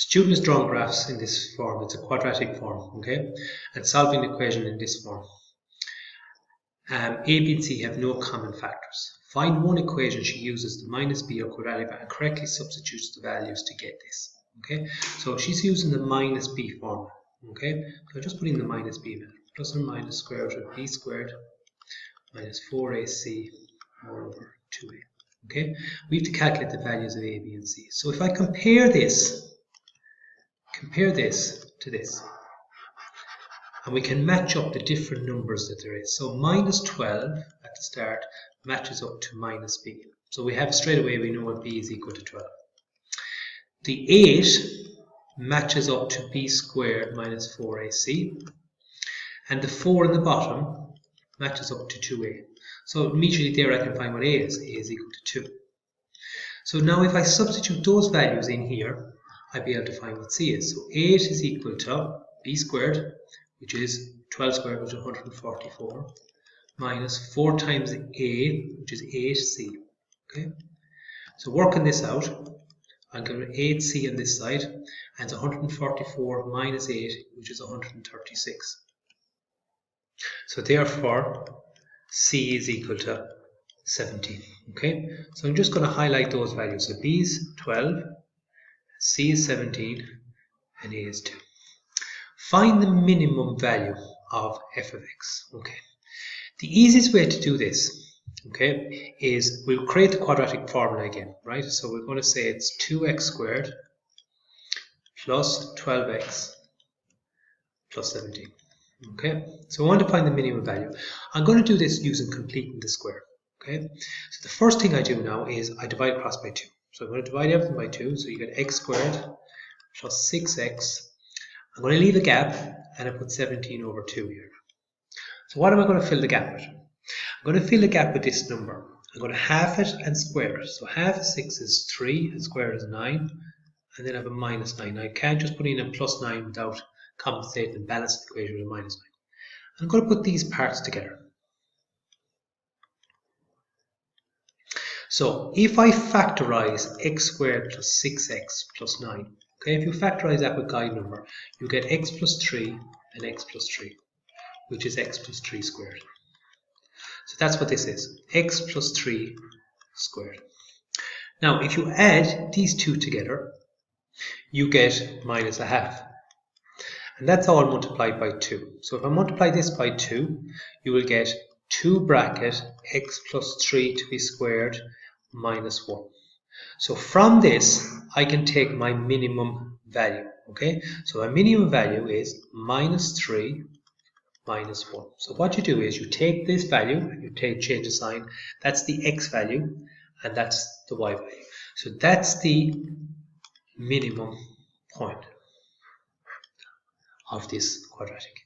student has drawn graphs in this form. It's a quadratic form, okay? And solving the equation in this form. A, B, and C have no common factors. Find one equation she uses the minus b or quadratic and correctly substitutes the values to get this. Okay, so she's using the minus b formula. Okay, so just put in the minus b value. Plus or minus square root of b squared minus 4ac all over 2a. Okay, we have to calculate the values of a, b, and c. So if I compare this to this, and we can match up the different numbers that there is. So minus 12 at the start matches up to minus b. So we have straight away, we know what b is equal to 12. The 8 matches up to b squared minus 4ac. And the 4 in the bottom matches up to 2a. So immediately there I can find what a is. A is equal to 2. So now if I substitute those values in here, I'll be able to find what c is. So 8 is equal to b squared, which is 12 squared, which is 144, minus 4 times a, which is 8c. Okay, so working this out, I'm going to 8c on this side, and it's 144 minus 8, which is 136. So therefore, c is equal to 17. Okay, so I'm just going to highlight those values. So b is 12, c is 17, and a is 2. Find the minimum value of f of x. Okay, the easiest way to do this, okay, is we'll create the quadratic formula again, right? So we're going to say it's 2x squared plus 12x plus 17. Okay, so I want to find the minimum value. I'm going to do this using completing the square. Okay, so the first thing I do now is I divide across by 2. So I'm going to divide everything by 2. So you get x squared plus 6x. I'm going to leave a gap and I put 17 over 2 here. So what am I going to fill the gap with? I'm going to fill the gap with this number. I'm going to half it and square it. So half of 6 is 3 and square is 9. And then I have a minus 9. I can't just put in a plus 9 without compensating and balancing the equation with a minus 9. I'm going to put these parts together. So if I factorize x squared plus 6x plus 9, okay, if you factorize that with guide number, you get x plus 3 and x plus 3, which is x plus 3 squared. So that's what this is, x plus 3 squared. Now, if you add these two together, you get minus a half. And that's all multiplied by 2. So if I multiply this by 2, you will get 2 bracket x plus 3 to be squared minus 1. So from this, I can take my minimum value. Okay, so my minimum value is minus 3 minus 1. So what you do is you take this value, and you change the sign. That's the x value, and that's the y value. So that's the minimum point of this quadratic.